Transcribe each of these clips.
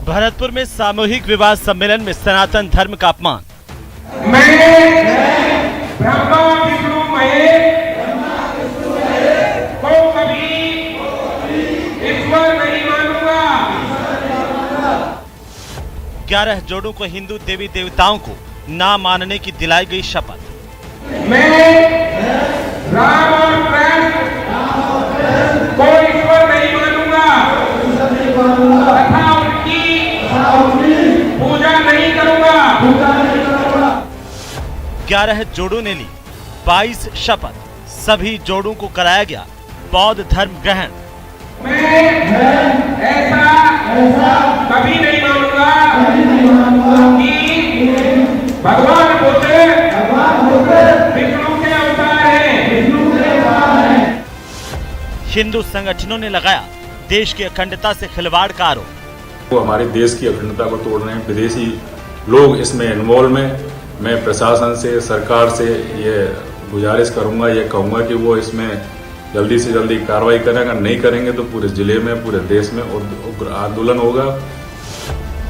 भरतपुर में सामूहिक विवाह सम्मेलन में सनातन धर्म का अपमान। मैं ब्रह्मा विष्णु महेश को कभी ईश्वर नहीं मानूंगा। 11 जोड़ों को हिंदू देवी देवताओं को ना मानने की दिलाई गई शपथ। मैं राम और कृष्ण को ईश्वर नहीं मानूंगा तथा उनकी पूजा नहीं करूंगा। 11 जोड़ों ने ली 22 शपथ। सभी जोड़ों को कराया गया बौद्ध धर्म ग्रहण। मैं ऐसा कभी नहीं मानूंगा कि भगवान बुद्ध विष्णु के अवतार हैं। हिंदू संगठनों ने लगाया देश की अखंडता से खिलवाड़ का आरोप। वो हमारे देश की अखंडता को तोड़ रहे हैं, विदेशी लोग इसमें इन्वॉल्व हैं। मैं प्रशासन से, सरकार से ये गुजारिश करूंगा, ये कहूंगा कि वो इसमें जल्दी से जल्दी कार्रवाई करें। अगर नहीं करेंगे तो पूरे जिले में, पूरे देश में उग्र आंदोलन होगा।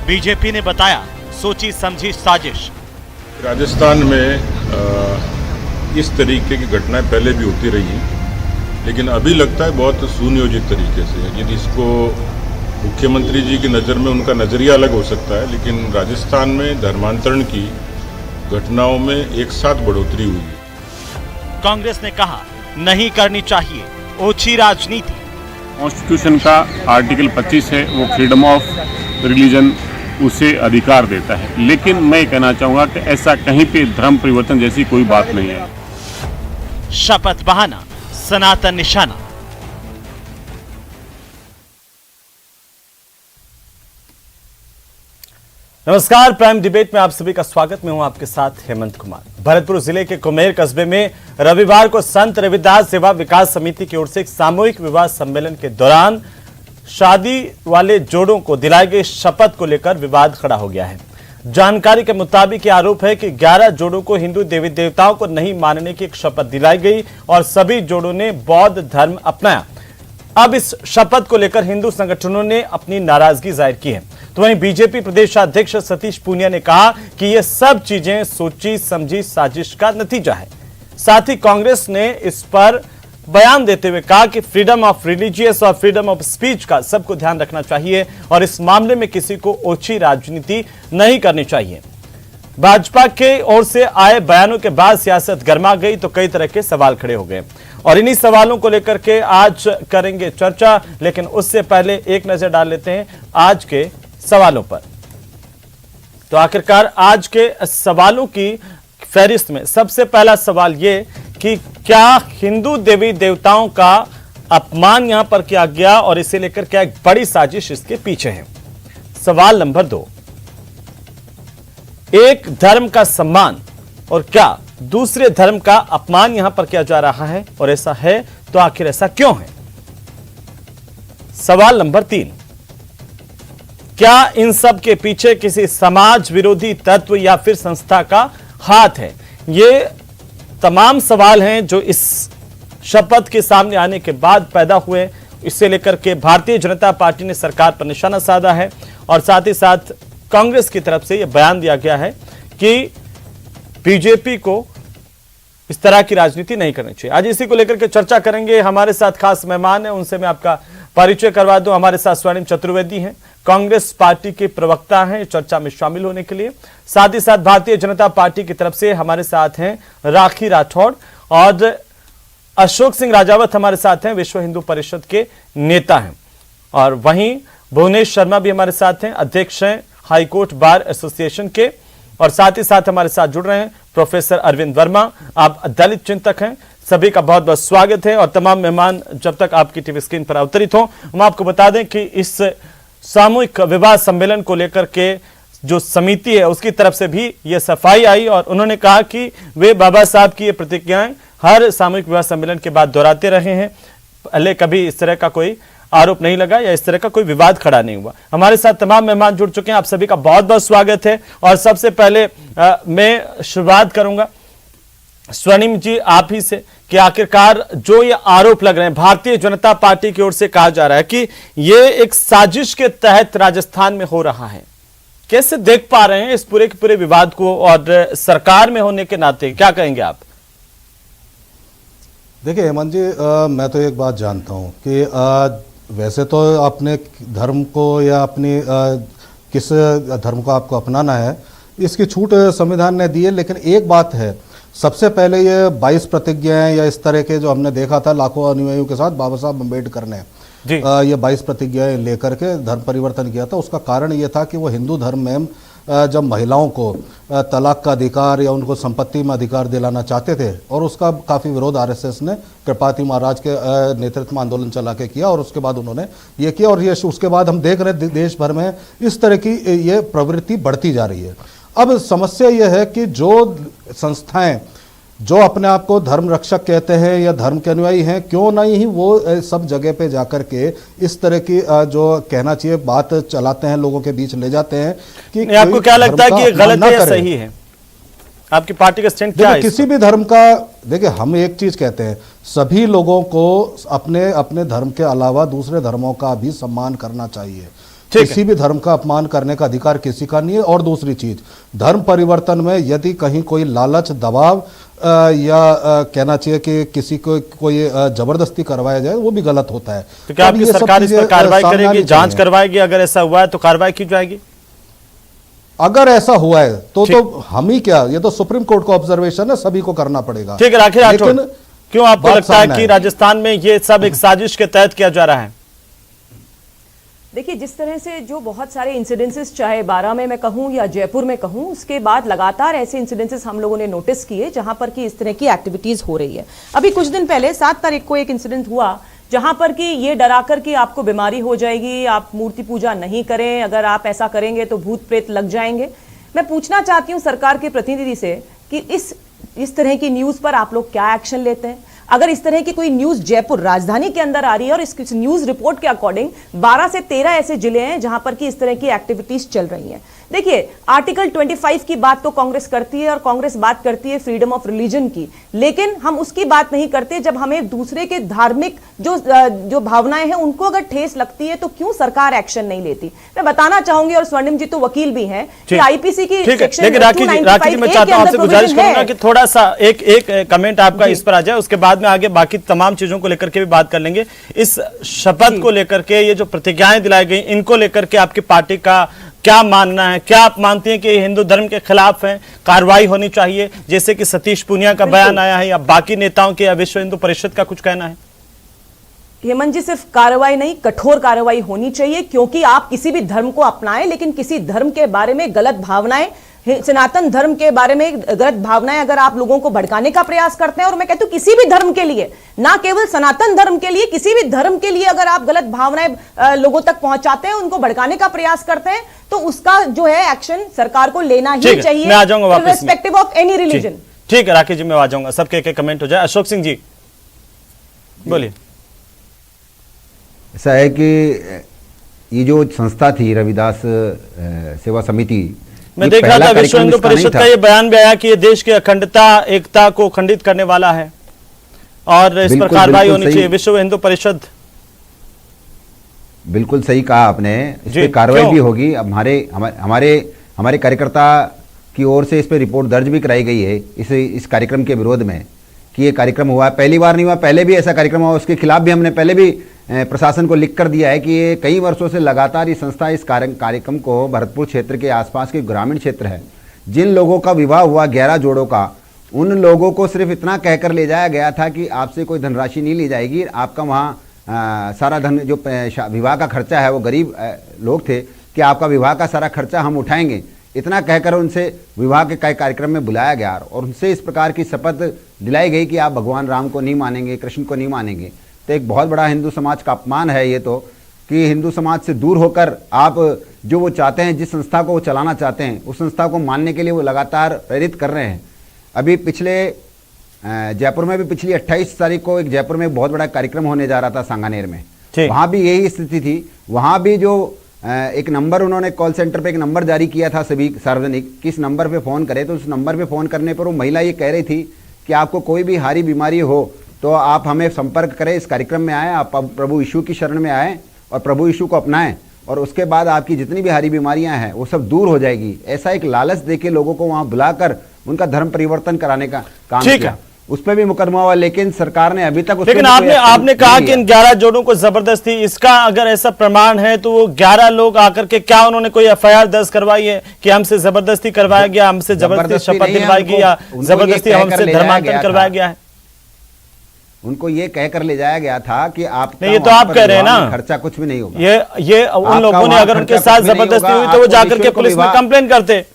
बीजेपी ने बताया सोची समझी साजिश। राजस्थान में इस तरीके की घटनाएं पहले भी होती रही हैं, लेकिन अभी लगता है बहुत सुनियोजित तरीके से। यदि इसको मुख्यमंत्री जी की नज़र में उनका नज़रिया अलग हो सकता है, लेकिन राजस्थान में धर्मांतरण की घटनाओं में एक साथ बढ़ोतरी हुई है। कांग्रेस ने कहा नहीं करनी चाहिए ओछी राजनीति। कॉन्स्टिट्यूशन का आर्टिकल 25 है, वो फ्रीडम ऑफ रिलीजन उसे अधिकार देता है, लेकिन मैं कहना चाहूँगा कि ऐसा कहीं पे धर्म परिवर्तन जैसी कोई बात नहीं है। शपथ बहाना सनातन निशाना। नमस्कार, प्राइम डिबेट में आप सभी का स्वागत। मैं हूं आपके साथ हेमंत कुमार। भरतपुर जिले के कुमेर कस्बे में रविवार को संत रविदास सेवा विकास समिति की ओर से एक सामूहिक विवाह सम्मेलन के दौरान शादी वाले जोड़ों को दिलाई गई शपथ को लेकर विवाद खड़ा हो गया है। जानकारी के मुताबिक ये आरोप है कि 11 जोड़ों को हिंदू देवी देवताओं को नहीं मानने की एक शपथ दिलाई गई और सभी जोड़ों ने बौद्ध धर्म अपनाया। अब इस शपथ को लेकर हिंदू संगठनों ने अपनी नाराजगी जाहिर की है। तो वहीं बीजेपी प्रदेशाध्यक्ष सतीश पूनिया ने कहा कि ये सब चीजें सोची समझी साजिश का नतीजा है। साथ ही कांग्रेस ने इस पर बयान देते हुए कहा कि फ्रीडम ऑफ रिलीजियस और फ्रीडम ऑफ स्पीच का सबको ध्यान रखना चाहिए और इस मामले में किसी को ओछी राजनीति नहीं करनी चाहिए। भाजपा के ओर से आए बयानों के बाद सियासत गर्मा गई तो कई तरह के सवाल खड़े हो गए और इन्हीं सवालों को लेकर के आज करेंगे चर्चा। लेकिन उससे पहले एक नजर डाल लेते हैं आज के सवालों पर। तो आखिरकार आज के सवालों की फहरिस्त में सबसे पहला सवाल यह कि क्या हिंदू देवी देवताओं का अपमान यहां पर किया गया और इसे लेकर क्या एक बड़ी साजिश इसके पीछे है। सवाल नंबर 2, एक धर्म का सम्मान और क्या दूसरे धर्म का अपमान यहां पर किया जा रहा है, और ऐसा है तो आखिर ऐसा क्यों है। सवाल नंबर 3, क्या इन सब के पीछे किसी समाज विरोधी तत्व या फिर संस्था का हाथ है। ये तमाम सवाल हैं जो इस शपथ के सामने आने के बाद पैदा हुए। इससे लेकर के भारतीय जनता पार्टी ने सरकार पर निशाना साधा है और साथ ही साथ कांग्रेस की तरफ से यह बयान दिया गया है कि बीजेपी को इस तरह की राजनीति नहीं करनी चाहिए। आज इसी को लेकर के चर्चा करेंगे। हमारे साथ खास मेहमान हैं, उनसे मैं आपका परिचय करवा दूं। हमारे साथ स्वर्णिम चतुर्वेदी हैं, कांग्रेस पार्टी के प्रवक्ता हैं चर्चा में शामिल होने के लिए। साथ ही साथ भारतीय जनता पार्टी की तरफ से हमारे साथ हैं राखी राठौड़ और अशोक सिंह राजावत हमारे साथ हैं, विश्व हिंदू परिषद के नेता हैं। और वहीं भुवनेश शर्मा भी हमारे साथ हैं, अध्यक्ष हैं हाईकोर्ट बार एसोसिएशन के। और साथ ही साथ हमारे साथ जुड़ रहे हैं प्रोफेसर अरविंद वर्मा, आप दलित चिंतक हैं। सभी का बहुत बहुत स्वागत है। और तमाम मेहमान जब तक आपकी टीवी स्क्रीन पर अवतरित हो, हम आपको बता दें कि इस सामूहिक विवाह सम्मेलन को लेकर के जो समिति है उसकी तरफ से भी ये सफाई आई और उन्होंने कहा कि वे बाबा साहब की ये प्रतिज्ञाएं हर सामूहिक विवाह सम्मेलन के बाद दोहराते रहे हैं। पहले कभी इस तरह का कोई आरोप नहीं लगा या इस तरह का कोई विवाद खड़ा नहीं हुआ। हमारे साथ तमाम मेहमान जुड़ चुके हैं, आप सभी का बहुत बहुत स्वागत है। और सबसे पहले मैं शुरुआत करूंगा स्वर्णिम जी आप ही से कि आखिरकार जो ये आरोप लग रहे हैं भारतीय जनता पार्टी की ओर से कहा जा रहा है कि ये एक साजिश के तहत राजस्थान में हो रहा है, कैसे देख पा रहे हैं इस पूरे के पूरे विवाद को, और सरकार में होने के नाते क्या कहेंगे आप? देखिए हेमंत जी, मैं तो एक बात जानता हूं कि वैसे तो अपने धर्म को या अपनी किस धर्म को आपको अपनाना है इसकी छूट संविधान ने दी है, लेकिन एक बात है, सबसे पहले ये 22 प्रतिज्ञाएं या इस तरह के जो हमने देखा था लाखों अनुयायियों के साथ बाबा साहब अम्बेडकर ने ये 22 प्रतिज्ञाएं लेकर के धर्म परिवर्तन किया था। उसका कारण ये था कि वो हिंदू धर्म में जब महिलाओं को तलाक का अधिकार या उनको संपत्ति में अधिकार दिलाना चाहते थे, और उसका काफ़ी विरोध आरएसएस ने कृपाति महाराज के नेतृत्व में आंदोलन चला के किया, और उसके बाद उन्होंने ये किया, और ये उसके बाद हम देख रहे हैं देश भर में इस तरह की ये प्रवृत्ति बढ़ती जा रही है। अब समस्या यह है कि जो संस्थाएं जो अपने आप को धर्म रक्षक कहते हैं या धर्म के अनुयायी हैं, क्यों नहीं ही वो सब जगह पे जाकर के इस तरह की जो कहना चाहिए बात चलाते हैं, लोगों के बीच ले जाते हैं कि आपको क्या लगता है कि ये गलत है या सही है? आपकी पार्टी का स्टैंड क्या है? किसी भी धर्म का, देखिए हम एक चीज कहते हैं, सभी लोगों को अपने अपने धर्म के अलावा दूसरे धर्मों का भी सम्मान करना चाहिए। किसी भी धर्म का अपमान करने का अधिकार किसी का नहीं है। और दूसरी चीज, धर्म परिवर्तन में यदि कहीं कोई लालच, दबाव या कहना चाहिए कि किसी को कोई जबरदस्ती करवाया जाए, वो भी गलत होता है। तो क्या आपकी सरकार इस पर कार्रवाई करेगी, जांच करवाएगी? अगर ऐसा हुआ है तो कार्रवाई की जाएगी? अगर ऐसा हुआ है तो हम ही क्या, ये तो सुप्रीम कोर्ट का ऑब्जर्वेशन है, सभी को करना पड़ेगा। ठीक है, राखी राठौड़, क्यों आपको लगता है कि राजस्थान में ये सब एक साजिश के तहत किया जा रहा है? देखिए, जिस तरह से जो बहुत सारे इंसिडेंसेस, चाहे बारां में मैं कहूं या जयपुर में कहूं, उसके बाद लगातार ऐसे इंसिडेंसेस हम लोगों ने नोटिस किए जहां पर कि इस तरह की एक्टिविटीज हो रही है। अभी कुछ दिन पहले 7 तारीख को एक इंसिडेंट हुआ जहां पर कि ये डरा कर कि आपको बीमारी हो जाएगी, आप मूर्ति पूजा नहीं करें, अगर आप ऐसा करेंगे तो भूत प्रेत लग जाएंगे। मैं पूछना चाहती हूं सरकार के प्रतिनिधि से कि इस तरह की न्यूज पर आप लोग क्या एक्शन लेते हैं? अगर इस तरह की कोई न्यूज जयपुर राजधानी के अंदर आ रही है और इस न्यूज रिपोर्ट के अकॉर्डिंग 12 से 13 ऐसे जिले हैं जहां पर कि इस तरह की एक्टिविटीज चल रही हैं। देखिए, आर्टिकल 25 की बात तो कांग्रेस करती है और कांग्रेस बात करती है फ्रीडम ऑफ रिलीजन की, लेकिन हम उसकी बात नहीं करते जब हमें दूसरे के धार्मिक जो भावनाएं हैं उनको अगर ठेस लगती है तो क्यों सरकार एक्शन नहीं लेती? मैं बताना चाहूंगी, और स्वर्णिम जी तो वकील भी हैं, कि आईपीसी की सेक्शन 295 मैं चाहता हूं आपसे गुजारिश करूंगा कि थोड़ा सा एक कमेंट आपका इस पर आ जाए, उसके बाद में आगे बाकी तमाम चीजों को लेकर के भी बात कर लेंगे। इस शपथ को लेकर के, ये जो प्रतिज्ञाएं दिलाई गई, इनको लेकर के आपकी पार्टी का क्या मानना है? क्या आप मानती हैं कि हिंदू धर्म के खिलाफ हैं, कार्रवाई होनी चाहिए, जैसे कि सतीश पूनिया का बयान आया है, या बाकी नेताओं के या विश्व हिंदू परिषद का कुछ कहना है? हेमंत जी, सिर्फ कार्रवाई नहीं, कठोर कार्रवाई होनी चाहिए, क्योंकि आप किसी भी धर्म को अपनाएं लेकिन किसी धर्म के बारे में गलत भावनाएं, सनातन धर्म के बारे में गलत भावनाएं अगर आप लोगों को भड़काने का प्रयास करते हैं, और मैं कहती हूं किसी भी धर्म के लिए, ना केवल सनातन धर्म के लिए, किसी भी धर्म के लिए अगर आप गलत भावनाएं लोगों तक पहुंचाते हैं, उनको भड़काने का प्रयास करते हैं, तो उसका जो है एक्शन सरकार को लेना ही चाहिए, मैं आ जाऊंगा वापस, रिस्पेक्टिव ऑफ एनी रिलीजन। ठीक है राखी जी, मैं आ जाऊंगा, सबके एक कमेंट हो जाए। अशोक सिंह जी बोलिए। ऐसा है कि ये जो संस्था थी रविदास सेवा समिति, मैं देख रहा था विश्व हिंदू परिषद का ये बयान भी आया कि ये देश की अखंडता, एकता को खंडित करने वाला है और इस पर कार्रवाई होनी चाहिए। विश्व हिंदू परिषद, बिल्कुल सही कहा आपने, इस पर कार्रवाई भी होगी। अब हमारे कार्यकर्ता की ओर से इस पर रिपोर्ट दर्ज भी कराई गई है इस कार्यक्रम के विरोध में कि ये कार्यक्रम हुआ, पहली बार नहीं हुआ, पहले भी ऐसा कार्यक्रम हुआ, उसके खिलाफ भी हमने पहले भी प्रशासन को लिख कर दिया है कि ये कई वर्षों से लगातार ये संस्था इस कार्यक्रम को भरतपुर क्षेत्र के आसपास के ग्रामीण क्षेत्र है, जिन लोगों का विवाह हुआ 11 जोड़ों का, उन लोगों को सिर्फ इतना कहकर ले जाया गया था कि आपसे कोई धनराशि नहीं ली जाएगी, आपका वहाँ सारा धन जो विवाह का खर्चा है, वो गरीब लोग थे कि आपका विवाह का सारा खर्चा हम उठाएंगे, इतना कहकर उनसे विवाह के कार्यक्रम में बुलाया गया और उनसे इस प्रकार की शपथ दिलाई गई कि आप भगवान राम को नहीं मानेंगे, कृष्ण को नहीं मानेंगे। तो एक बहुत बड़ा हिंदू समाज का अपमान है ये तो, कि हिंदू समाज से दूर होकर आप जो वो चाहते हैं, जिस संस्था को वो चलाना चाहते हैं, उस संस्था को मानने के लिए वो लगातार प्रेरित कर रहे हैं। अभी पिछले जयपुर में भी पिछली 28 तारीख को एक जयपुर में बहुत बड़ा कार्यक्रम होने जा रहा था सांगानेर में, वहाँ भी यही स्थिति थी। वहाँ भी जो एक नंबर उन्होंने कॉल सेंटर पे एक नंबर जारी किया था सभी सार्वजनिक, किस नंबर पे फ़ोन करें, तो उस नंबर पे फ़ोन करने पर वो महिला ये कह रही थी कि आपको कोई भी हारी बीमारी हो तो आप हमें संपर्क करें, इस कार्यक्रम में आएँ, आप प्रभु यीशु की शरण में आएँ और प्रभु यीशु को अपनाएं, और उसके बाद आपकी जितनी भी हारी बीमारियां हैं वो सब दूर हो जाएगी। ऐसा एक लालच देके लोगों को वहां बुलाकर उनका धर्म परिवर्तन कराने का काम किया। उस पर भी मुकदमा हुआ, लेकिन सरकार ने अभी तक, लेकिन आपने कहा कि इन 11 जोड़ों को जबरदस्ती, इसका अगर ऐसा प्रमाण है तो वो 11 लोग आकर के क्या उन्होंने कोई एफआईआर दर्ज करवाई है कि हमसे जबरदस्ती करवाया गया, हमसे जबरदस्ती शपथ दिलवाई गई या जबरदस्ती हमसे धर्मांतरण करवाया गया है? उनको ये कहकर ले जाया गया था कि आप नहीं, ये तो आप कह रहे हैं ना, खर्चा कुछ भी नहीं होगा। ये उन लोगों ने अगर उनके साथ जबरदस्ती हुई तो वो जाकर के पुलिस में कंप्लेन करते,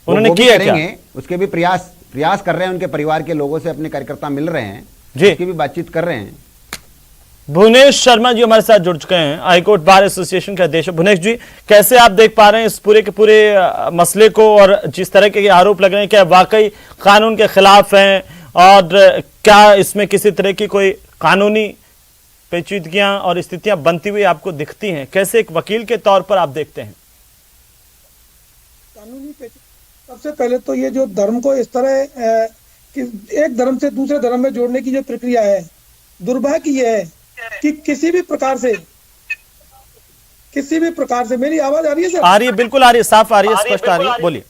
उन्होंने किया क्या? उसके भी प्रयास कर रहे हैं, उनके परिवार के लोगों से अपने कार्यकर्ता मिल रहे हैं जी, उसकी भी बातचीत कर रहे हैं। भुवनेश शर्मा जी हमारे साथ जुड़ चुके हैं, हाईकोर्ट बार एसोसिएशन के अध्यक्ष। भुवनेश जी, कैसे आप देख पा रहे हैं इस पूरे के पूरे मसले को, और जिस तरह के आरोप लग रहे हैं क्या वाकई कानून के खिलाफ हैं, और क्या इसमें किसी तरह की कोई कानूनी पेचीदगियां और स्थितियां बनती हुई आपको दिखती हैं? कैसे एक वकील के तौर पर आप देखते हैं? कानूनी सबसे पहले तो ये जो धर्म को इस तरह कि एक धर्म से दूसरे धर्म में जोड़ने की जो प्रक्रिया है, दुर्भाग्य ये है कि किसी भी प्रकार से मेरी आवाज आ रही है सर? आ रही है, बिल्कुल आ रही है, साफ आ रही है, स्पष्ट आ रही है, बोलिए।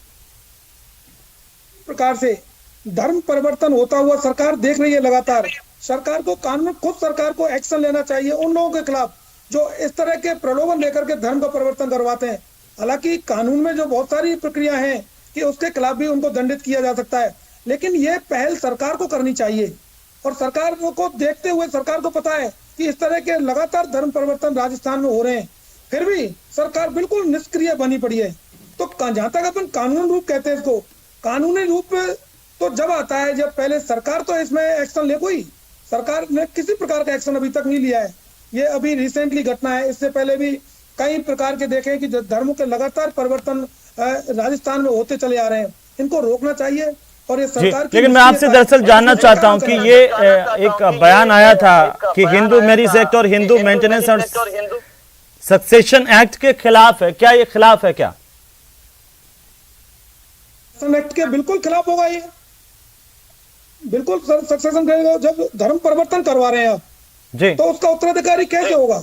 प्रकार से धर्म परिवर्तन होता हुआ सरकार देख रही है लगातार। सरकार को खुद सरकार को एक्शन लेना चाहिए उन लोगों के खिलाफ जो इस तरह के प्रलोभन लेकर के धर्म का परिवर्तन करवाते हैं। हालांकि कानून में जो बहुत सारी प्रक्रिया हैं कि उसके खिलाफ भी उनको दंडित किया जा सकता है, लेकिन ये पहल सरकार को करनी चाहिए। और सरकार को देखते हुए सरकार को पता है कि इस तरह के लगातार धर्म परिवर्तन राजस्थान में हो रहे हैं, फिर भी सरकार बिल्कुल निष्क्रिय बनी पड़ी है। तो जहां तक अपन कानून रूप कहते हैं इसको, कानूनी रूप तो जब आता है जब पहले सरकार तो इसमें एक्शन ले, कोई सरकार ने किसी प्रकार का एक्शन अभी तक नहीं लिया है। ये अभी रिसेंटली घटना है, इससे पहले भी कई प्रकार के देखे कि धर्मों के लगातार परिवर्तन राजस्थान में होते चले आ रहे हैं, इनको रोकना चाहिए। और ये सरकार की, लेकिन मैं आपसे दरअसल जानना चाहता हूं कि ये एक बयान आया था कि हिंदू मैरिज एक्ट और हिंदू मेंटेनेंस और सक्सेशन एक्ट के खिलाफ है, क्या ये खिलाफ है? क्या एक्ट के बिल्कुल खिलाफ होगा ये, बिल्कुल सक्सेशन करेगा। जब धर्म परिवर्तन करवा रहे हैं आप जी, तो उसका उत्तराधिकारी कैसे होगा?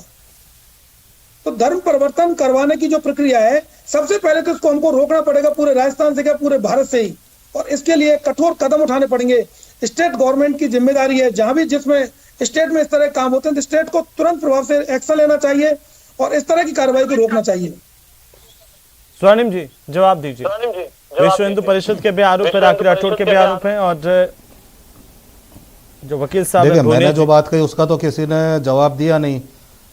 तो धर्म परिवर्तन करवाने की जो प्रक्रिया है, सबसे पहले तो इसको हमको रोकना पड़ेगा, पूरे राजस्थान से क्या पूरे भारत से ही, और इसके लिए कठोर कदम उठाने पड़ेंगे। स्टेट गवर्नमेंट की जिम्मेदारी है, जहां भी जिसमें स्टेट में इस तरह के काम होते हैं तो स्टेट को तुरंत प्रभाव से एक्शन लेना चाहिए और इस तरह की कार्रवाई को रोकना चाहिए। स्वर्णिम जी जवाब दीजिए। विश्व हिंदू परिषद के भी आरोप है, राखी राठौड़ के भी आरोप है, और जो वकील साहब, देखिए मैंने जो बात कही उसका तो किसी ने जवाब दिया नहीं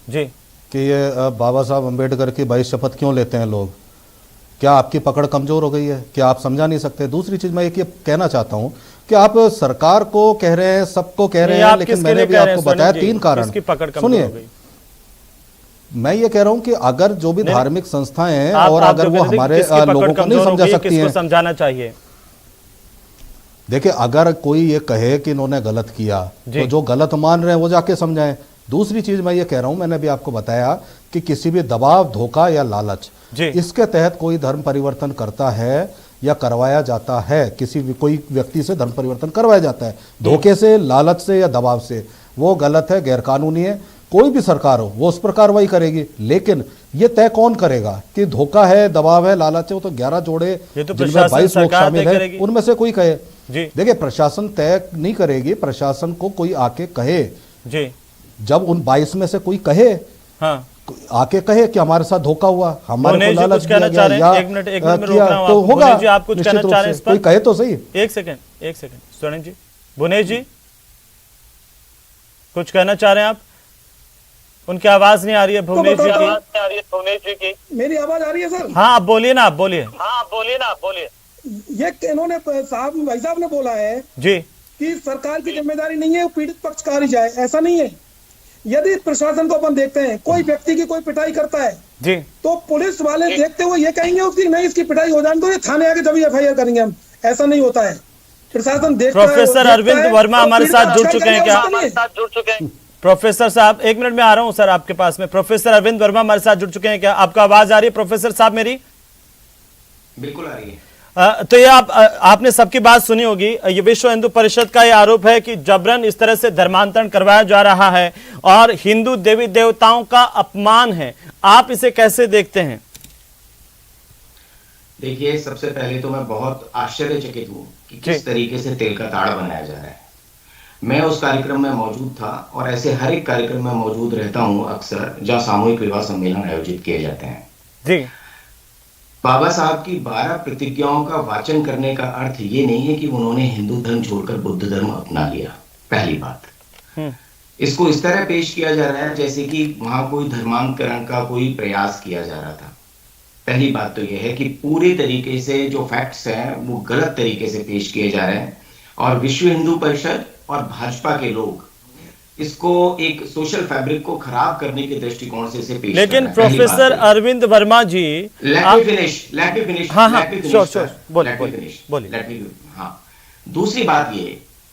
जी कि ये बाबा साहब अम्बेडकर की 22 शपथ क्यों लेते हैं लोग। क्या आपकी पकड़ कमजोर हो गई है? क्या आप समझा नहीं सकते? दूसरी चीज मैं एक ये कहना चाहता हूं कि आप सरकार को कह रहे हैं, सबको कह रहे हैं, लेकिन मैंने भी आपको बताया 3 कारण। सुनिए, मैं ये कह रहा हूं कि अगर जो भी धार्मिक संस्थाएं हैं और अगर वो हमारे लोगों को नहीं समझा सकती हैं, समझाना चाहिए। देखिए अगर कोई ये कहे कि इन्होंने गलत किया तो जो गलत मान रहे हैं वो जाके समझाएं। दूसरी चीज मैं ये कह रहा हूं, मैंने भी आपको बताया कि किसी भी दबाव, धोखा या लालच, इसके तहत कोई धर्म परिवर्तन करता है या करवाया जाता है, किसी भी कोई व्यक्ति से धर्म परिवर्तन करवाया जाता है धोखे से, लालच से या दबाव से, वो गलत है, गैरकानूनी है। कोई भी सरकार हो वो उस पर कार्रवाई करेगी, लेकिन ये तय कौन करेगा कि धोखा है, दबाव है, लालच है? वो तो 11 जोड़े जिनमें 22 लोग शामिल है उनमें से कोई कहे। देखिए प्रशासन तय नहीं करेगी, प्रशासन को कोई आके कहे जी, जब उन 22 में से कोई कहे, हाँ, आके कहे कि हमारे साथ धोखा हुआ, हमारे को लालच दिया गया या एक मिनट किया, तो होगा। आप कुछ कहना चाह रहे हैं इस पर? कोई कहे तो सही। एक सेकंड स्वर्णिम जी, भुवनेश जी कुछ कहना चाह रहे हैं आप? उनकी आवाज नहीं आ रही है भुवनेश जी की। मेरी आवाज आ रही है सर? हाँ आप बोलिए ना, आप बोलिए। ये इन्होंने भाई साहब ने बोला है जी कि सरकार की जिम्मेदारी नहीं है पीड़ित पक्ष कहा जाए, ऐसा नहीं है। यदि प्रशासन को अपन देखते हैं, कोई व्यक्ति की कोई पिटाई करता है जी, तो पुलिस वाले देखते हुए ये कहेंगे उसकी नहीं, इसकी पिटाई हो जाने दो, ये थाने आके जब एफआईआर करेंगे हम, ऐसा नहीं होता है। प्रशासन देखता है। प्रोफेसर अरविंद वर्मा हमारे साथ जुड़ चुके हैं क्या? प्रोफेसर साहब 1 मिनट में आ रहा हूं सर आपके पास में। प्रोफेसर अरविंद वर्मा हमारे साथ जुड़ चुके हैं क्या? आपका आवाज आ रही है प्रोफेसर साहब मेरी? बिल्कुल आ रही है। तो ये आपने सबकी बात सुनी होगी। ये विश्व हिंदू परिषद का ये आरोप है कि जबरन इस तरह से धर्मांतरण करवाया जा रहा है और हिंदू देवी देवताओं का अपमान है। आप इसे कैसे देखते हैं? देखिए, सबसे पहले तो मैं बहुत आश्चर्यचकित हूँ कि किस तरीके से तेल का ताड़ा बनाया जा रहा है। मैं उस कार्यक्रम में मौजूद था और ऐसे हर एक कार्यक्रम में मौजूद रहता हूँ अक्सर जहाँ सामूहिक विवाह सम्मेलन आयोजित किए जाते हैं। जी। बाबा साहब की 12 प्रतिज्ञाओं का वाचन करने का अर्थ ये नहीं है कि उन्होंने हिंदू धर्म छोड़कर बुद्ध धर्म अपना लिया। पहली बात, इसको इस तरह पेश किया जा रहा है जैसे कि वहां कोई धर्मांतरण का कोई प्रयास किया जा रहा था। पहली बात तो यह है कि पूरे तरीके से जो फैक्ट्स हैं वो गलत तरीके से पेश किए जा रहे हैं और विश्व हिंदू परिषद और भाजपा के लोग इसको एक सोशल फैब्रिक को खराब करने के दृष्टिकोण से इसे पेश कर रहे हैं। लेकिन प्रोफेसर अरविंद वर्मा जी, दूसरी बात ये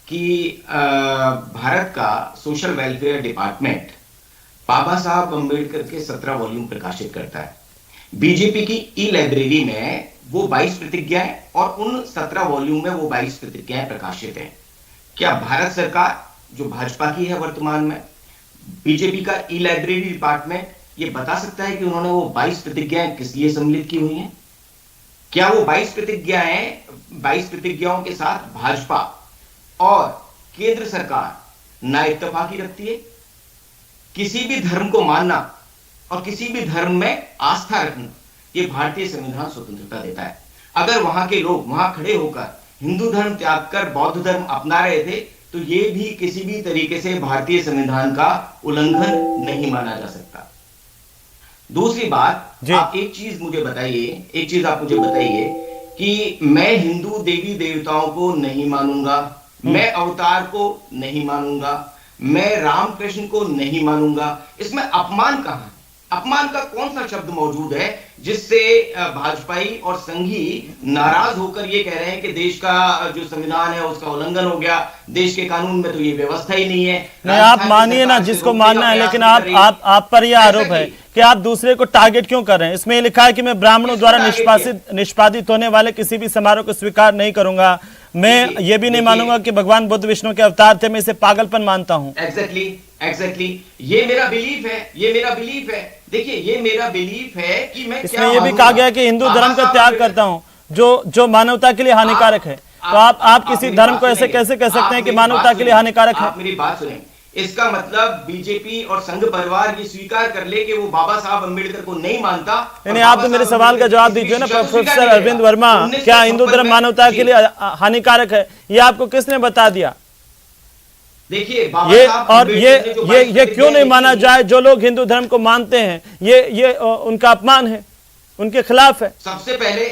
कि भारत का सोशल वेलफेयर डिपार्टमेंट बाबा साहब अम्बेडकर के 17 वॉल्यूम प्रकाशित करता है। बीजेपी की ई लाइब्रेरी में वो 22 प्रतिज्ञाएं और उन 17 वॉल्यूम में वो 22 प्रतिज्ञाएं प्रकाशित हैं। क्या भारत सरकार जो भाजपा की है वर्तमान में, बीजेपी का ई लाइब्रेरी डिपार्टमेंट ये बता सकता है कि उन्होंने वो 22 प्रतिज्ञाएं किस लिए सम्मिलित की हुई हैं? क्या वो 22 प्रतिज्ञाओं के साथ भाजपा और केंद्र सरकार ना इत्तेफाकी रखती है? किसी भी धर्म को मानना और किसी भी धर्म में आस्था रखना ये भारतीय संविधान स्वतंत्रता देता है। अगर वहां के लोग वहां खड़े होकर हिंदू धर्म त्याग कर बौद्ध धर्म अपना रहे थे तो ये भी किसी भी तरीके से भारतीय संविधान का उल्लंघन नहीं माना जा सकता। दूसरी बात, आप एक चीज आप मुझे बताइए कि मैं हिंदू देवी देवताओं को नहीं मानूंगा, मैं अवतार को नहीं मानूंगा, मैं रामकृष्ण को नहीं मानूंगा, इसमें अपमान कहां है? अपमान का कौन सा शब्द मौजूद है जिससे भाजपाई और संघी नाराज होकर ये कह रहे हैं कि देश का जो संविधान है उसका उल्लंघन हो गया, देश के कानून में तो ये व्यवस्था ही नहीं है। नहीं, आप मानिए ना जिसको मानना है, लेकिन आप पर यह आरोप है कि आप दूसरे को टारगेट क्यों कर रहे हैं? इसमें लिखा है कि मैं ब्राह्मणों द्वारा निष्पादित होने वाले किसी भी समारोह को स्वीकार नहीं करूंगा, मैं ये भी नहीं मानूंगा कि भगवान बुद्ध विष्णु के अवतार थे, मैं इसे पागलपन मानता हूं। एग्जैक्टली, ये मेरा बिलीफ है। देखिए, ये मेरा बिलीफ है कि मैं इसमें ये भी कहा गया कि हिंदू धर्म का त्याग करता हूं जो मानवता के लिए हानिकारक है। तो आप किसी धर्म को ऐसे कैसे कह सकते हैं कि मानवता के लिए हानिकारक है? मेरी बात सुने, इसका मतलब बीजेपी और संघ परिवार ये स्वीकार कर ले कि वो बाबा साहब अम्बेडकर को नहीं मानता। नहीं, आप तो मेरे सवाल का जवाब दीजिए ना प्रोफेसर अरविंद वर्मा। क्या हिंदू धर्म मानवता के लिए हानिकारक है? ये आपको किसने बता दिया? देखिए, ये क्यों नहीं माना जाए? जो लोग हिंदू धर्म को मानते हैं ये उनका अपमान है, उनके खिलाफ है। सबसे पहले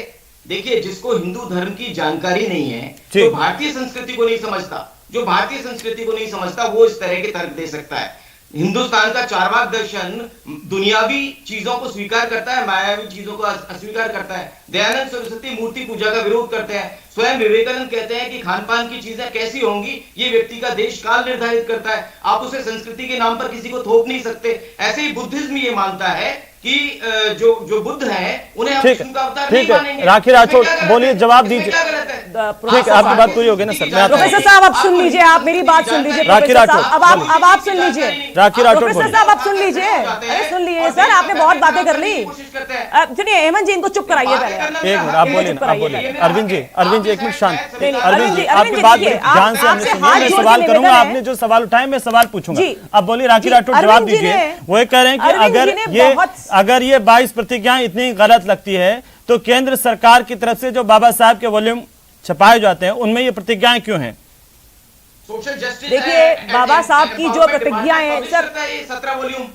देखिए, जिसको हिंदू धर्म की जानकारी नहीं है, जो भारतीय संस्कृति को नहीं समझता, वो इस तरह के तर्क दे सकता है। हिंदुस्तान का चार्वाक दर्शन दुनियावी चीजों को स्वीकार करता है, मायावी चीजों को अस्वीकार करता है। दयानंद सरस्वती मूर्ति पूजा का विरोध करते हैं। स्वयं विवेकानंद कहते हैं कि खान पान की चीजें कैसी होंगी ये व्यक्ति का देश काल निर्धारित करता है, आप उसे संस्कृति के नाम पर किसी को थोप नहीं सकते। ऐसे ही बुद्धिज्म ये मानता है कि जो बुद्ध हैं उन्हें हम विष्णु का अवतार नहीं मानेंगे। राखी राठौड़ बोलिए, जवाब दीजिए। ठीक है, आपकी बात पूरी होगी ना सर? प्रोफेसर साहब आप सुन लीजिए, आप मेरी बात सुन लीजिए। राखी राठौड़ अब आप सुन लीजिए। राखी राठौड़ प्रोफेसर साहब आप सुन लीजिए। अरे सुन लीजिए सर, आपने बहुत बातें कर ली। सुनिए हेमंत जी, इनको चुप कराइए पहले। एक मिनट, आप बोलिए। अरविंद जी एक मिनट शांत। अरविंद जी आपकी बात ध्यान से हमने सुनी, मैं सवाल करूंगा, आपने जो सवाल उठाए मैं सवाल पूछूंगा। अब बोलिए राखी राठौड़, जवाब दीजिए। वो कह रहे हैं कि अगर ये 22 प्रतिज्ञाएं इतनी गलत लगती है तो केंद्र सरकार की तरफ से जो बाबा साहब के वॉल्यूम छपाए जाते हैं उनमें ये प्रतिज्ञाएं क्यों हैं? देखिए, बाबा साहब की जो प्रतिज्ञाएं हैं सर, 17 वॉल्यूम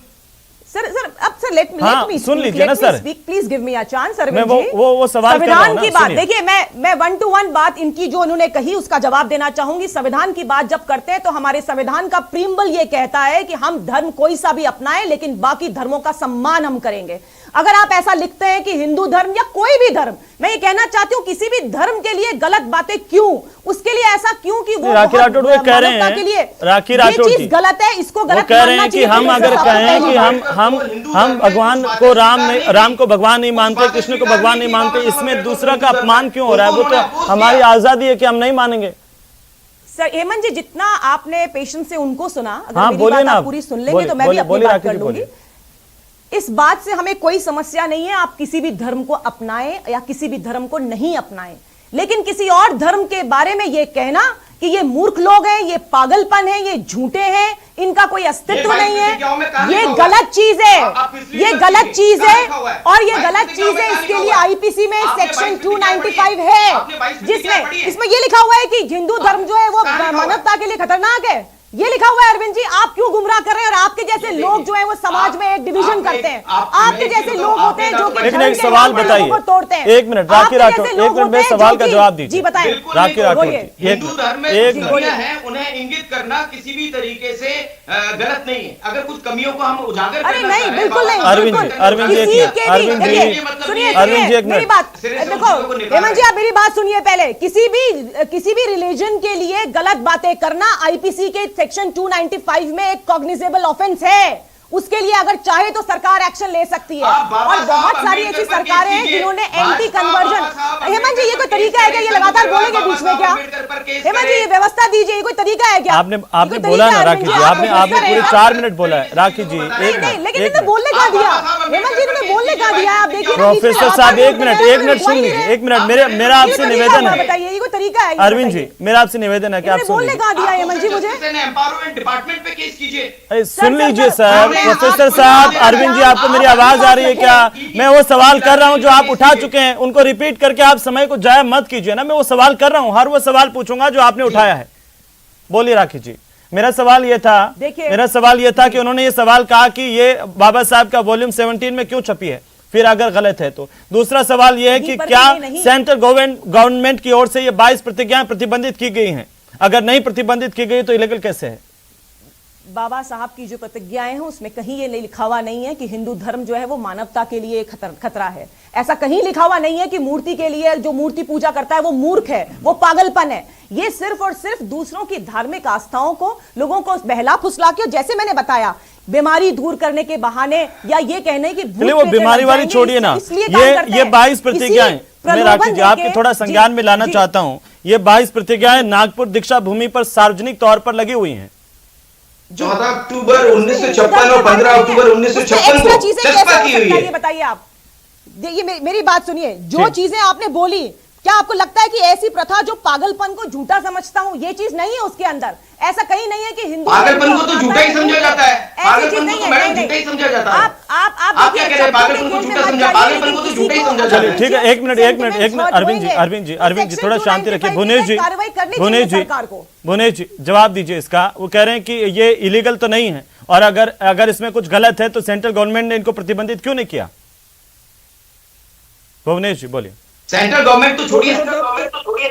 सर अब सर लेट मी सुन लीजिए ना sir, please give me a chance. वो सवाल संविधान की बात देखिए, मैं 1 to 1 बात इनकी जो उन्होंने कही उसका जवाब देना चाहूंगी। संविधान की बात जब करते हैं तो हमारे संविधान का प्रीम्बल ये कहता है कि हम धर्म कोई सा भी अपनाएं लेकिन बाकी धर्मों का सम्मान हम करेंगे। अगर आप ऐसा लिखते हैं कि हिंदू धर्म या कोई भी धर्म, मैं ये कहना चाहती हूँ किसी भी धर्म के लिए गलत बातें क्यों, उसके लिए ऐसा क्यों कि वो राखी राठौड़ वो कह रहे हैं, के लिए राखी राठौड़ ये चीज गलत है, इसको गलत कह रहे मानना हैं कि चाहिए। हम अगर कहें कि हम भगवान को राम को भगवान नहीं मानते, कृष्ण को भगवान नहीं मानते, इसमें दूसरा का अपमान क्यों हो रहा है? वो तो हमारी आजादी है कि हम नहीं मानेंगे। सर हेमंत जी, जितना आपने पेशेंस से उनको सुना, अगर हाँ, मेरी बात आप पूरी सुन लेंगे तो मैं भी अपनी बात कर लूंगी। इस बात से हमें कोई समस्या नहीं है, आप किसी भी धर्म को अपनाएं या किसी भी धर्म को नहीं अपनाएं, लेकिन किसी और धर्म के बारे में यह कहना कि ये मूर्ख लोग हैं, ये पागलपन है, ये झूठे हैं, इनका कोई अस्तित्व नहीं है, ये गलत चीज है, ये गलत चीज है और ये गलत चीज है। इसके लिए आईपीसी में सेक्शन 295 है, जिसमें इसमें ये लिखा हुआ है कि हिंदू धर्म जो है वो मानवता के लिए खतरनाक है। ये लिखा हुआ है। अरविंद जी, आप क्यों गुमराह कर रहे हैं? और आपके जैसे लोग जो है वो समाज में एक डिवीजन करते हैं। आपके जैसे लोग होते हैं जो कि एक सवाल बताइए, तोड़ते हैं। एक मिनट राखी राठौड़, एक मिनट में सवाल का जवाब दीजिए। जी बताएं राखी राठौड़, हिंदू धर्म में खूबियां हैं, उन्हें इंगित करना किसी भी तरीके से गलत नहीं है। अगर कुछ कमियों को हम उजागर अरे नहीं, बिल्कुल नहीं। अरविंद जी एक मेरी बात देखो, हेमंत जी आप मेरी बात सुनिए पहले। किसी भी रिलीजन के लिए गलत बातें करना आईपीसी के सेक्शन 295 में एक कॉग्निजेबल ऑफेंस है। उसके लिए अगर चाहे तो सरकार एक्शन ले सकती है, और बहुत सारी ऐसी सरकारें हैं जिन्होंने एंटी कन्वर्जन। हेमंत जी, ये कोई तरीका है क्या? ये लगातार बोलेंगे बीच में क्या? हेमंत जी, ये व्यवस्था दीजिए, ये कोई तरीका है क्या? आपने बोला ना राखी जी, आपने पूरे 4 मिनट बोला है। राखी जी लेकिन इन्होंने बोलने का दिया। हेमंत जी, इन्होंने बोलने का दिया। आप देखिए प्रोफेसर साहब, एक मिनट सुन लीजिए, एक मिनट। मेरा आपसे निवेदन है, बताइए ये कोई तरीका है? अरविंद जी मेरा आपसे निवेदन है कि आप बोलने का दिया हेमंत जी मुझे। एम्पावरमेंट डिपार्टमेंट पे केस कीजिए। सुन लीजिए सर। प्रोफेसर साहब, अरविंद जी आपको मेरी आवाज आ रही है क्या? मैं वो सवाल कर रहा हूं जो आप उठा चुके हैं, उनको रिपीट करके आप समय को जाया मत कीजिए ना। मैं वो सवाल कर रहा हूं, हर वो सवाल पूछूंगा जो आपने उठाया है। बोलिए राखी जी। मेरा सवाल यह था कि उन्होंने ये सवाल कहा कि ये बाबा साहब का वॉल्यूम 17 में क्यों छपी है, फिर अगर गलत है तो। दूसरा सवाल यह है कि क्या सेंट्रल गवर्नमेंट की ओर से ये 22 प्रतिज्ञाएं प्रतिबंधित की गई हैं? अगर नहीं प्रतिबंधित की गई तो इलीगल कैसे है? बाबा साहब की जो प्रतिज्ञाएं हैं उसमें कहीं ये नहीं लिखा हुआ नहीं है कि हिंदू धर्म जो है वो मानवता के लिए खतरा है। ऐसा कहीं लिखा हुआ नहीं है कि मूर्ति के लिए जो मूर्ति पूजा करता है वो मूर्ख है, वो पागलपन है। ये सिर्फ और सिर्फ दूसरों की धार्मिक आस्थाओं को लोगों को बहला फुसला के, जैसे मैंने बताया, बीमारी दूर करने के बहाने या ये कहने की वो बीमारी वाली छोड़िए ना, ये 22 प्रतिज्ञाएं मैं राखी जी आपके थोड़ा संज्ञान में लाना चाहता हूं। ये 22 प्रतिज्ञाएं नागपुर दीक्षा भूमि पर सार्वजनिक तौर पर लगी हुई हैं। 14 अक्टूबर 1956 और 15 अक्टूबर 1956 को चस्पा की हुई है। ये बताइए आप, ये मेरी बात सुनिए। जो चीजें आपने बोली, क्या आपको लगता है कि ऐसी प्रथा जो पागलपन को झूठा समझता हूं, ये चीज नहीं है उसके अंदर? ऐसा कहीं नहीं है कि हिंदू पागलपन को तो झूठा ही समझा जाता है। पागलपन को तो मैडम झूठा ही समझा जाता है। आप क्या कह रहे हैं? पागलपन को झूठा समझा, पागलपन को तो झूठा ही समझा जाता है। ठीक है, एक मिनट अरविंद जी थोड़ा शांति रखिए। भुवनेश जी जवाब दीजिए इसका। वो कह रहे हैं कि ये इलीगल तो नहीं है, और अगर इसमें कुछ गलत है तो सेंट्रल गवर्नमेंट ने इनको प्रतिबंधित क्यों नहीं किया? भुवनेश जी बोलिए। सेंट्रल गवर्नमेंट तो छोड़िए,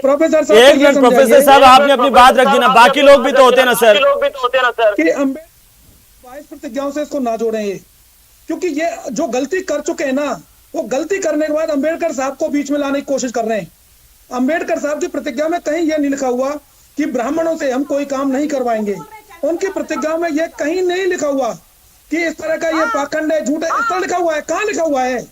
प्रोफेसर साहब, एक मिनट प्रोफेसर साहब, आपने अपनी बात रखी ना, बाकी लोग भी तो होते हैं ना सर। कि अम्बेडकर 22 प्रतिज्ञाओं से इसको ना जोड़ें ये, क्योंकि ये जो गलती कर चुके हैं ना, वो गलती करने के बाद अम्बेडकर साहब को बीच में लाने की कोशिश कर रहे हैं। अम्बेडकर साहब की प्रतिज्ञा में कहीं ये नहीं लिखा हुआ कि ब्राह्मणों से हम कोई काम नहीं करवाएंगे। उनकी प्रतिज्ञा में ये कहीं नहीं लिखा हुआ कि इस तरह का ये पाखंड है, झूठ है, इस तरह लिखा हुआ है। कहाँ लिखा हुआ है?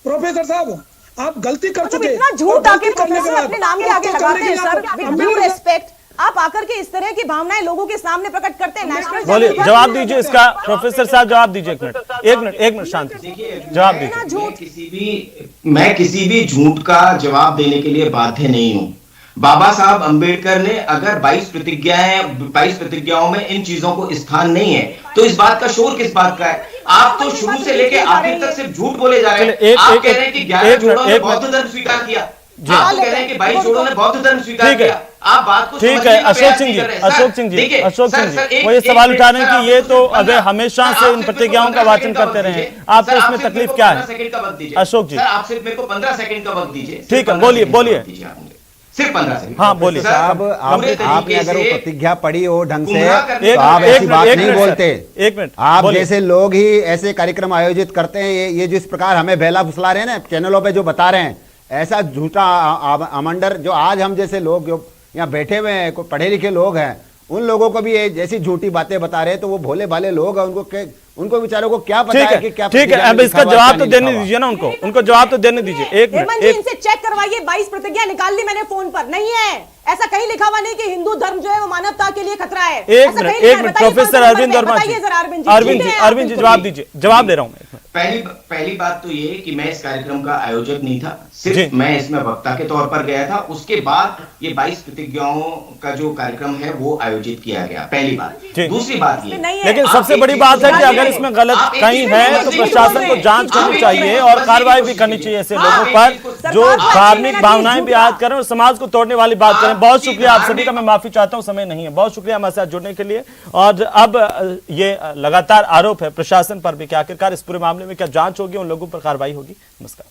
प्रोफेसर साहब, आप गलती कर चुके, इतना झूठ आके प्रोफेसर अपने नाम के आगे लगाते हैं सर, विद ड्यू रिस्पेक्ट। आप आकर के इस तरह की भावनाएं लोगों के सामने प्रकट करते हैं। नेशनल बोलिए, जवाब दीजिए इसका। प्रोफेसर साहब जवाब दीजिए। एक मिनट शांति, जवाब दीजिए। मैं किसी भी झूठ का जवाब देने के लिए बाध्य नहीं हूं। बाबा साहब अंबेडकर ने अगर 22 प्रतिज्ञाओं में इन चीजों को स्थान नहीं है, तो इस बात का शोर किस बात का है? आप तो शुरू से लेके आखिर तक सिर्फ झूठ बोले जा रहे हैं। आप कह रहे हैं कि 11 जोड़ों ने बौद्ध धर्म स्वीकार किया, आप कह रहे हैं कि 22 जोड़ों ने बौद्ध धर्म स्वीकार किया। आप बात को ठीक है। अशोक सिंह जी वो ये सवाल उठा रहे हैं कि ये तो अगर हमेशा से इन प्रतिज्ञाओं का वाचन करते रहे, आपको इसमें तकलीफ क्या है? अशोक जी आप सिर्फ मेरे को 15 सेकंड का वक्त दीजिए। ठीक है, बोलिए। सिर्फ 15 से। हाँ, बोलिए साहब, पूरे आपने तरीके अगर वो से प्रतिज्ञा पढ़ी हो ढंग से गुमराह करने तो का आप ऐसी बात नहीं बोलते। एक मिनट, आप बोलिए। जैसे लोग ही ऐसे कार्यक्रम आयोजित करते हैं, ये जिस प्रकार हमें बहला फुसला रहे हैं ना चैनलों पे जो बता रहे हैं, ऐसा झूठा अमंडर जो आज हम जैसे लोग जो यहाँ बैठे हुए हैं, कोई पढ़े लिखे लोग हैं, उन लोगों को भी ये जैसी झूठी बातें बता रहे हैं, तो वो भोले भाले लोग हैं, उनको बेचारों को क्या पता है कि क्या। ठीक है, अब इसका जवाब तो देने दीजिए ना उनको जवाब तो देने दीजिए। एक हेमंत जी, मिनट, इनसे चेक करवाइए, 22 प्रतिज्ञा निकाल ली मैंने फोन पर, नहीं है ऐसा कहीं लिखा हुआ नहीं कि हिंदू धर्म जो है वो मानवता के लिए खतरा है। एक मिनट, प्रोफेसर अरविंद वर्मा जी, अरविंद जी जवाब दीजिए, जवाब दे रहा हूं मैं। पहली बात तो ये कि मैं इस कार्यक्रम का आयोजक नहीं था, सिर्फ मैं इसमें वक्ता के तौर पर गया था। उसके बाद ये 22 प्रतिज्ञाओं का जो कार्यक्रम है वो आयोजित किया गया, पहली बात। दूसरी बात ये, लेकिन सबसे बड़ी बात है कि अगर इसमें गलत कहीं है तो प्रशासन को जांच करनी चाहिए और कार्रवाई भी करनी चाहिए ऐसे लोगों पर जो धार्मिक भावनाएं भी याद करें और समाज को तोड़ने वाली बात करें। बहुत शुक्रिया आप सभी का, मैं माफी चाहता हूं, समय नहीं है। बहुत शुक्रिया हमारे साथ जुड़ने के लिए। और अब ये लगातार आरोप है प्रशासन पर भी कि आखिरकार इस पूरे मामले में क्या जांच होगी, उन लोगों पर कार्रवाई होगी। नमस्कार।